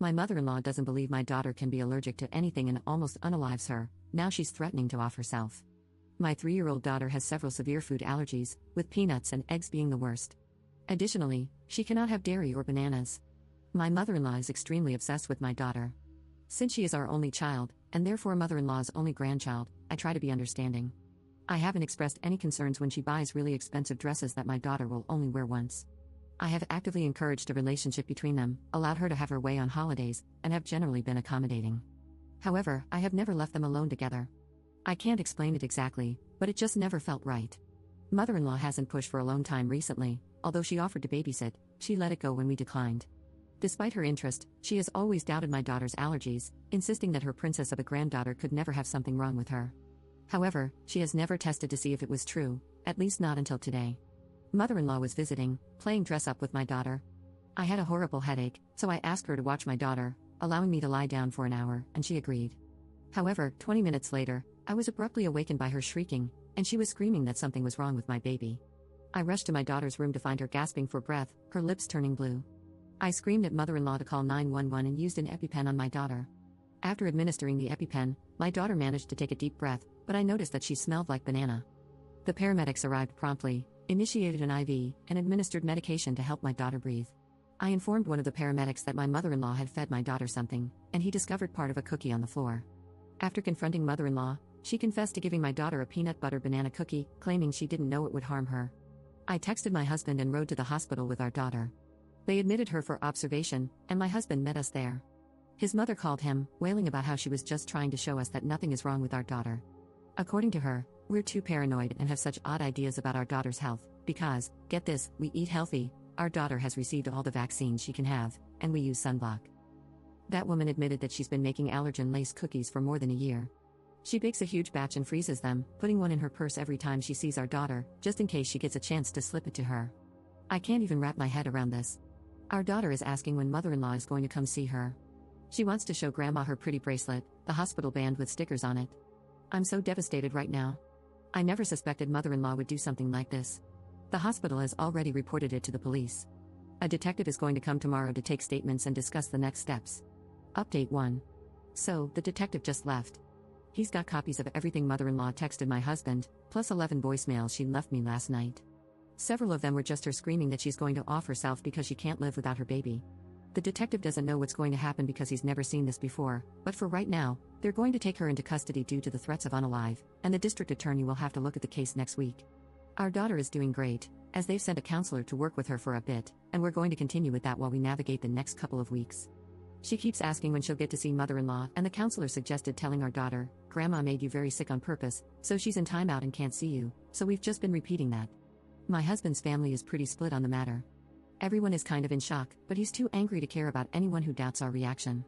My mother-in-law doesn't believe my daughter can be allergic to anything and almost unalives her. Now she's threatening to off herself. My 3-year-old daughter has several severe food allergies, with peanuts and eggs being the worst. Additionally, she cannot have dairy or bananas. My mother-in-law is extremely obsessed with my daughter. Since she is our only child, and therefore mother-in-law's only grandchild, I try to be understanding. I haven't expressed any concerns when she buys really expensive dresses that my daughter will only wear once. I have actively encouraged a relationship between them, allowed her to have her way on holidays, and have generally been accommodating. However, I have never left them alone together. I can't explain it exactly, but it just never felt right. Mother-in-law hasn't pushed for alone time recently, although she offered to babysit, she let it go when we declined. Despite her interest, she has always doubted my daughter's allergies, insisting that her princess of a granddaughter could never have something wrong with her. However, she has never tested to see if it was true, at least not until today. Mother-in-law was visiting, playing dress-up with my daughter. I had a horrible headache, so I asked her to watch my daughter, allowing me to lie down for an hour, and she agreed. However, 20 minutes later, I was abruptly awakened by her shrieking, and she was screaming that something was wrong with my baby. I rushed to my daughter's room to find her gasping for breath, her lips turning blue. I screamed at mother-in-law to call 911 and used an EpiPen on my daughter. After administering the EpiPen, my daughter managed to take a deep breath, but I noticed that she smelled like banana. The paramedics arrived promptly, initiated an IV, and administered medication to help my daughter breathe. I informed one of the paramedics that my mother-in-law had fed my daughter something, and he discovered part of a cookie on the floor. After confronting mother-in-law, she confessed to giving my daughter a peanut butter banana cookie, claiming she didn't know it would harm her. I texted my husband and rode to the hospital with our daughter. They admitted her for observation, and my husband met us there. His mother called him, wailing about how she was just trying to show us that nothing is wrong with our daughter. According to her, we're too paranoid and have such odd ideas about our daughter's health, because, get this, we eat healthy, our daughter has received all the vaccines she can have, and we use sunblock. That woman admitted that she's been making allergen-laced cookies for more than a year. She bakes a huge batch and freezes them, putting one in her purse every time she sees our daughter, just in case she gets a chance to slip it to her. I can't even wrap my head around this. Our daughter is asking when mother-in-law is going to come see her. She wants to show grandma her pretty bracelet, the hospital band with stickers on it. I'm so devastated right now. I never suspected mother-in-law would do something like this. The hospital has already reported it to the police. A detective is going to come tomorrow to take statements and discuss the next steps. Update 1. So, the detective just left. He's got copies of everything mother-in-law texted my husband, plus 11 voicemails she left me last night. Several of them were just her screaming that she's going to off herself because she can't live without her baby. The detective doesn't know what's going to happen because he's never seen this before, but for right now, they're going to take her into custody due to the threats of unalive, and the district attorney will have to look at the case next week. Our daughter is doing great, as they've sent a counselor to work with her for a bit, and we're going to continue with that while we navigate the next couple of weeks. She keeps asking when she'll get to see mother-in-law, and the counselor suggested telling our daughter, "Grandma made you very sick on purpose, so she's in timeout and can't see you," so we've just been repeating that. My husband's family is pretty split on the matter. Everyone is kind of in shock, but he's too angry to care about anyone who doubts our reaction.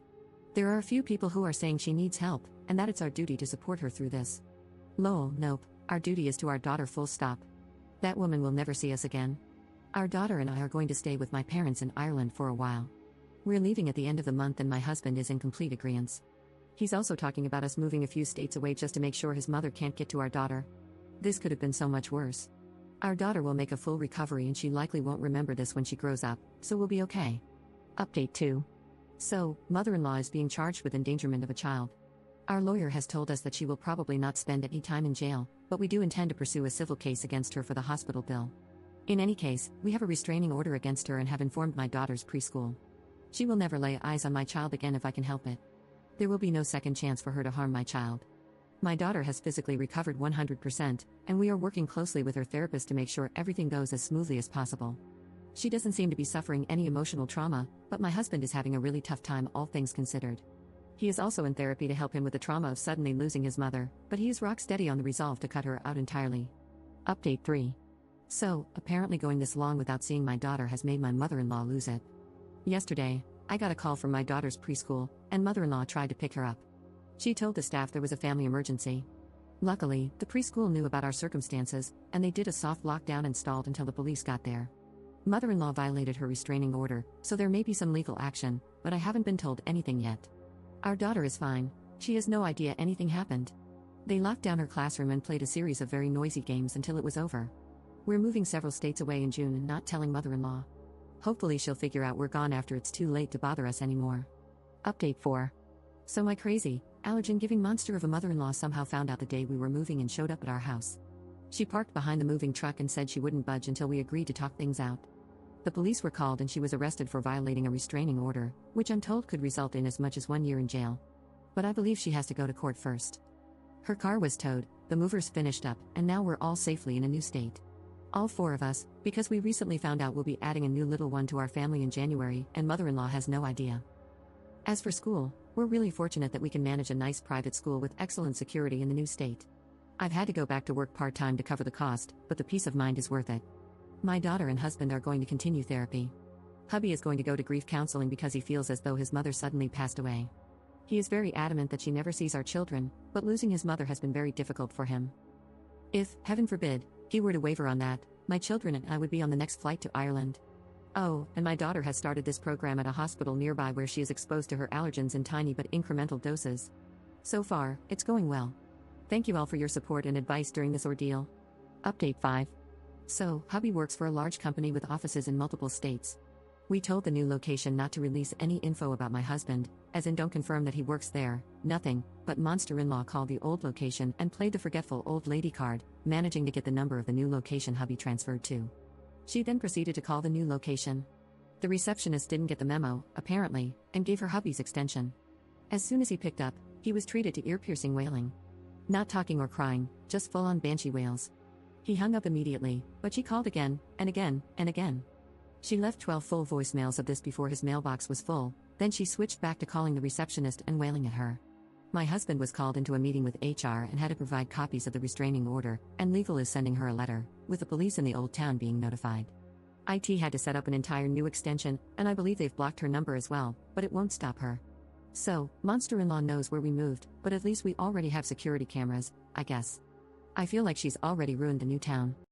There are a few people who are saying she needs help, and that it's our duty to support her through this. Lol, nope, our duty is to our daughter full stop. That woman will never see us again. Our daughter and I are going to stay with my parents in Ireland for a while. We're leaving at the end of the month and my husband is in complete agreement. He's also talking about us moving a few states away just to make sure his mother can't get to our daughter. This could have been so much worse. Our daughter will make a full recovery and she likely won't remember this when she grows up, so we'll be okay. Update 2. So, mother-in-law is being charged with endangerment of a child. Our lawyer has told us that she will probably not spend any time in jail, but we do intend to pursue a civil case against her for the hospital bill. In any case, we have a restraining order against her and have informed my daughter's preschool. She will never lay eyes on my child again if I can help it. There will be no second chance for her to harm my child. My daughter has physically recovered 100%, and we are working closely with her therapist to make sure everything goes as smoothly as possible. She doesn't seem to be suffering any emotional trauma, but my husband is having a really tough time, all things considered. He is also in therapy to help him with the trauma of suddenly losing his mother, but he is rock steady on the resolve to cut her out entirely. Update 3. So, apparently going this long without seeing my daughter has made my mother-in-law lose it. Yesterday, I got a call from my daughter's preschool, and mother-in-law tried to pick her up. She told the staff there was a family emergency. Luckily, the preschool knew about our circumstances, and they did a soft lockdown and stalled until the police got there. Mother-in-law violated her restraining order, so there may be some legal action, but I haven't been told anything yet. Our daughter is fine. She has no idea anything happened. They locked down her classroom and played a series of very noisy games until it was over. We're moving several states away in June and not telling mother-in-law. Hopefully she'll figure out we're gone after it's too late to bother us anymore. Update 4. So my crazy, allergen giving monster of a mother-in-law somehow found out the day we were moving and showed up at our house. She parked behind the moving truck and said she wouldn't budge until we agreed to talk things out. The police were called and she was arrested for violating a restraining order, which I'm told could result in as much as 1 year in jail. But I believe she has to go to court first. Her car was towed, the movers finished up, and now we're all safely in a new state. All 4 of us, because we recently found out we'll be adding a new little one to our family in January, and mother-in-law has no idea. As for school, we're really fortunate that we can manage a nice private school with excellent security in the new state. I've had to go back to work part-time to cover the cost, but the peace of mind is worth it. My daughter and husband are going to continue therapy. Hubby is going to go to grief counseling because he feels as though his mother suddenly passed away. He is very adamant that she never sees our children, but losing his mother has been very difficult for him. If, heaven forbid, he were to waver on that, my children and I would be on the next flight to Ireland. Oh, and my daughter has started this program at a hospital nearby where she is exposed to her allergens in tiny but incremental doses. So far, it's going well. Thank you all for your support and advice during this ordeal. Update 5. So, hubby works for a large company with offices in multiple states. We told the new location not to release any info about my husband, as in don't confirm that he works there, nothing, but monster-in-law called the old location and played the forgetful old lady card, managing to get the number of the new location hubby transferred to. She then proceeded to call the new location. The receptionist didn't get the memo, apparently, and gave her hubby's extension. As soon as he picked up, he was treated to ear-piercing wailing. Not talking or crying, just full-on banshee wails. He hung up immediately, but she called again, and again, and again. She left 12 full voicemails of this before his mailbox was full, then she switched back to calling the receptionist and wailing at her. My husband was called into a meeting with HR and had to provide copies of the restraining order, and legal is sending her a letter, with the police in the old town being notified. IT had to set up an entire new extension, and I believe they've blocked her number as well, but it won't stop her. So, monster-in-law knows where we moved, but at least we already have security cameras, I guess. I feel like she's already ruined the new town.